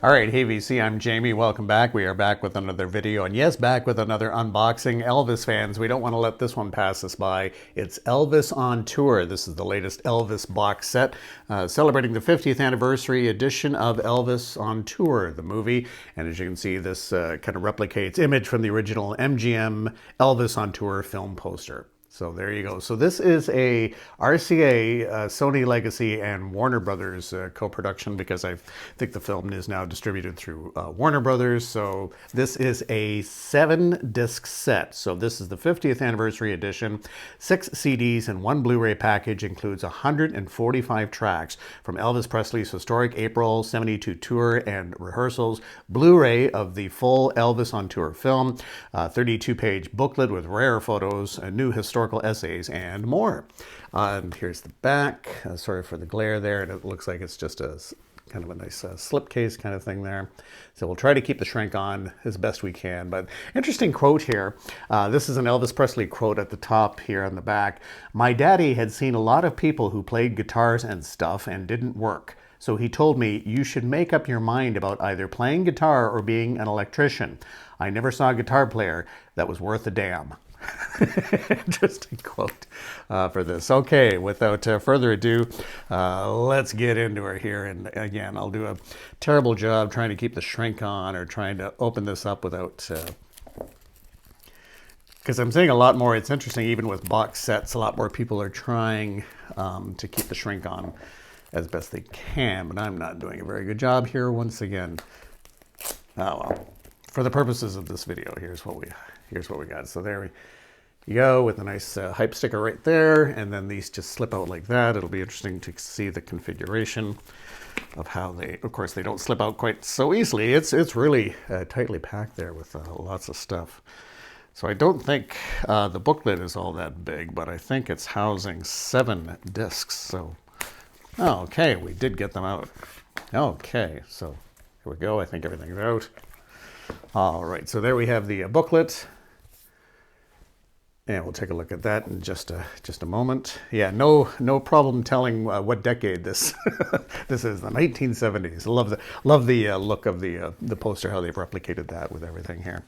All right, hey VC, I'm Jamie. Welcome back. We are back with another video, and yes, back with another unboxing. Elvis fans, we don't want to let this one pass us by. It's Elvis on Tour. This is the latest Elvis box set, celebrating the 50th anniversary edition of Elvis on Tour, the movie. And as you can see, this kind of replicates image from the original MGM Elvis on Tour film poster. So there you go. So this is a RCA, Sony Legacy, and Warner Brothers co-production, because I think the film is now distributed through Warner Brothers. So this is a 7-disc set. So this is the 50th anniversary edition. 6 CDs and 1 Blu-ray package includes 145 tracks from Elvis Presley's historic April '72 tour and rehearsals, Blu-ray of the full Elvis on Tour film, 32-page booklet with rare photos, new historical essays, and more. And here's the back. Sorry for the glare there, and it looks like it's just a kind of a nice slipcase kind of thing there. So we'll try to keep the shrink on as best we can. But interesting quote here. This is an Elvis Presley quote at the top here on the back. "My daddy had seen a lot of people who played guitars and stuff and didn't work. So he told me, you should make up your mind about either playing guitar or being an electrician. I never saw a guitar player that was worth a damn." Interesting quote for this. Okay, without further ado, let's get into it here. And again, I'll do a terrible job trying to keep the shrink on or trying to open this up without... because I'm seeing a lot more. It's interesting, even with box sets, a lot more people are trying to keep the shrink on as best they can, but I'm not doing a very good job here once again. Oh well. For the purposes of this video, here's what we got. So there you go, with a nice hype sticker right there, and then these just slip out like that. It'll be interesting to see the configuration of how they, of course, they don't slip out quite so easily. It's really tightly packed there with lots of stuff. So I don't think the booklet is all that big, but I think it's housing 7 discs. So, oh, okay, we did get them out. Okay, so here we go. I think everything's out. All right, so there we have the booklet, and we'll take a look at that in just a moment. Yeah, no problem telling what decade this this is. The 1970s. Love the look of the poster, how they've replicated that with everything here.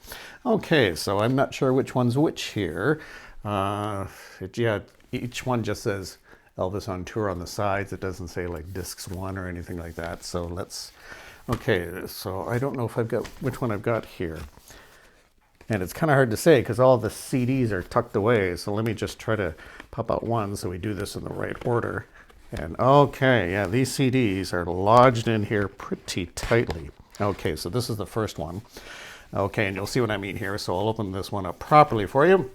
Okay, so I'm not sure which one's which here. Yeah, each one just says Elvis on Tour on the sides. It doesn't say like discs 1 or anything like that. So let's. Okay, so I don't know if I've got which one I've got here. And it's kind of hard to say because all the CDs are tucked away. So let me just try to pop out one so we do this in the right order. And okay, yeah, these CDs are lodged in here pretty tightly. Okay, so this is the first one. Okay, and you'll see what I mean here. So I'll open this one up properly for you.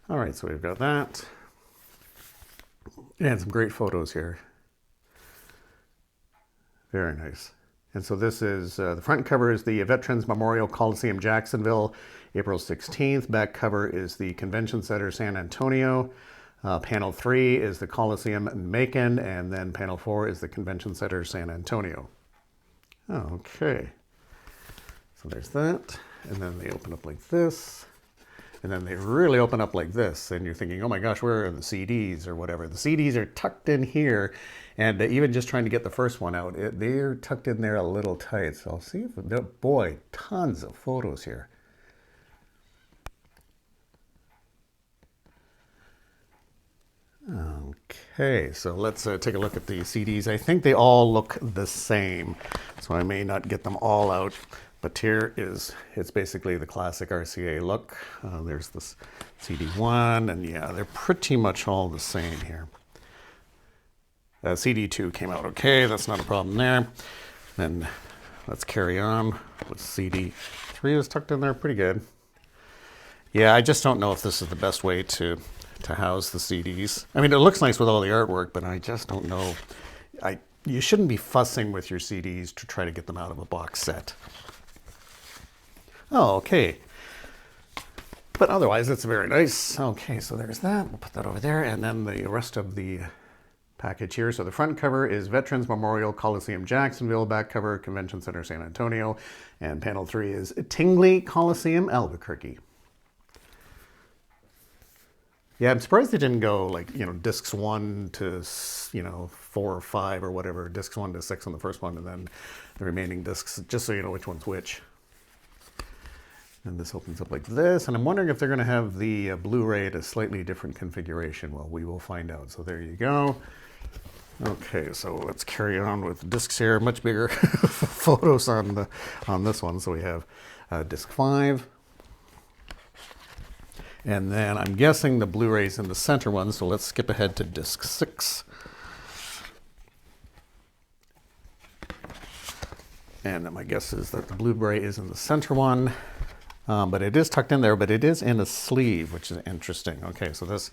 All right, so we've got that. And some great photos here. Very nice. And so this is, the front cover is the Veterans Memorial Coliseum, Jacksonville, April 16th. Back cover is the Convention Center, San Antonio. Panel 3 is the Coliseum in Macon, and then panel 4 is the Convention Center, San Antonio. Okay. So there's that. And then they open up like this. And then they really open up like this, and you're thinking, oh my gosh, where are the CDs or whatever? The CDs are tucked in here, and even just trying to get the first one out, they're tucked in there a little tight. So I'll see if, boy, tons of photos here. Okay, so let's take a look at the CDs. I think they all look the same, so I may not get them all out. But here is, it's basically the classic RCA look. There's this CD1, and yeah, they're pretty much all the same here. CD2 came out okay, that's not a problem there. Then let's carry on with CD3 is tucked in there pretty good. Yeah, I just don't know if this is the best way to house the CDs. I mean, it looks nice with all the artwork, but I just don't know. You shouldn't be fussing with your CDs to try to get them out of a box set. Oh, okay. But otherwise, it's very nice. Okay, so there's that. We'll put that over there. And then the rest of the package here. So the front cover is Veterans Memorial Coliseum, Jacksonville. Back cover, Convention Center, San Antonio. And panel 3 is Tingley Coliseum, Albuquerque. Yeah, I'm surprised they didn't go like, discs 1 to, 4 or 5 or whatever, discs 1 to 6 on the first one, and then the remaining discs, just so you know which one's which. And this opens up like this, and I'm wondering if they're going to have the Blu-ray at a slightly different configuration. Well, we will find out. So there you go. Okay, so let's carry on with discs here. Much bigger photos on this one. So we have disc 5. And then I'm guessing the Blu-ray's in the center one, so let's skip ahead to disc 6. And my guess is that the Blu-ray is in the center one. But it is tucked in there, but it is in a sleeve, which is interesting. Okay, so this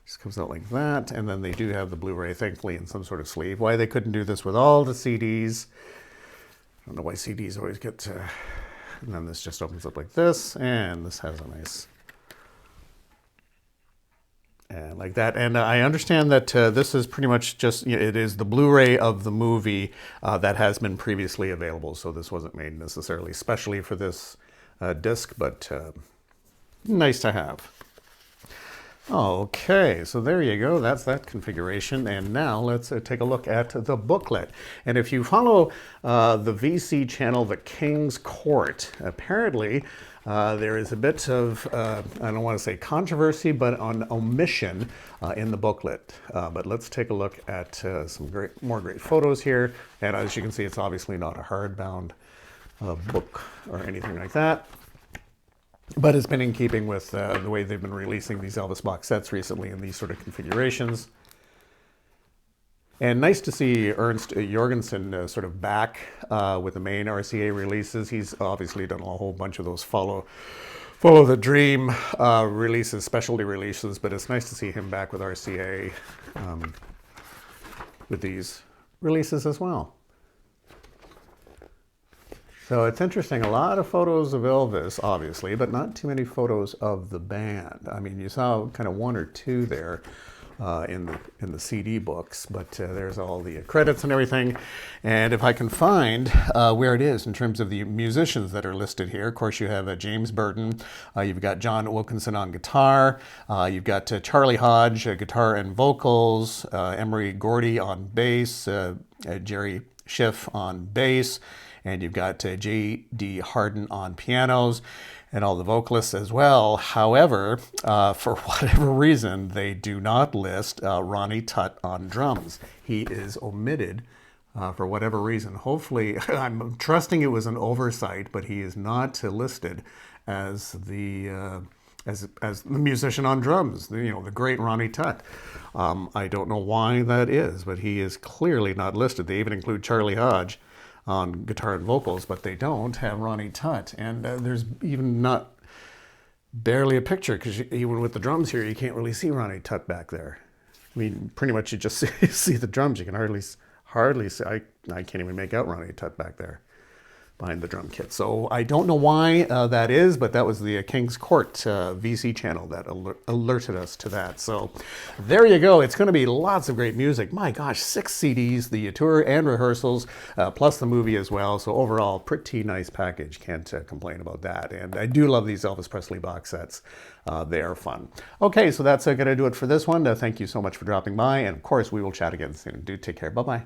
just comes out like that, and then they do have the Blu-ray, thankfully, in some sort of sleeve. Why they couldn't do this with all the CDs, I don't know why CDs always get and then this just opens up like this, and this has a nice, and like that. And I understand that this is pretty much just, it is the Blu-ray of the movie that has been previously available, so this wasn't made necessarily specially for this disc, but nice to have. Okay, so there you go. That's that configuration. And now let's take a look at the booklet. And if you follow the VC channel, The King's Court, apparently there is a bit of, I don't want to say controversy, but an omission in the booklet. But let's take a look at some more great photos here. And as you can see, it's obviously not a hardbound book or anything like that, but it's been in keeping with the way they've been releasing these Elvis box sets recently in these sort of configurations. And nice to see Ernst Jorgensen sort of back with the main RCA releases. He's obviously done a whole bunch of those Follow the Dream releases, specialty releases, but it's nice to see him back with RCA with these releases as well. So it's interesting, a lot of photos of Elvis, obviously, but not too many photos of the band. I mean, you saw kind of 1 or 2 there in the CD books, but there's all the credits and everything. And if I can find where it is in terms of the musicians that are listed here, of course you have James Burton, you've got John Wilkinson on guitar, you've got Charlie Hodge, guitar and vocals, Emery Gordy on bass, Jerry Schiff on bass, and you've got J.D. Harden on pianos and all the vocalists as well. However, for whatever reason, they do not list Ronnie Tutt on drums. He is omitted for whatever reason. Hopefully, I'm trusting it was an oversight, but he is not listed as the musician on drums, the great Ronnie Tutt. I don't know why that is, but he is clearly not listed. They even include Charlie Hodge on guitar and vocals, but they don't have Ronnie Tutt. And there's even not barely a picture, because even with the drums here, you can't really see Ronnie Tutt back there. I mean, pretty much you just see the drums. You can hardly see. I can't even make out Ronnie Tutt back there behind the drum kit. So I don't know why that is, but that was the King's Court VC channel that alerted us to that. So there you go. It's going to be lots of great music. My gosh, 6 CDs, the tour and rehearsals, plus the movie as well. So overall, pretty nice package. Can't complain about that. And I do love these Elvis Presley box sets. They are fun. Okay, so that's going to do it for this one. Thank you so much for dropping by. And of course, we will chat again soon. Do take care. Bye-bye.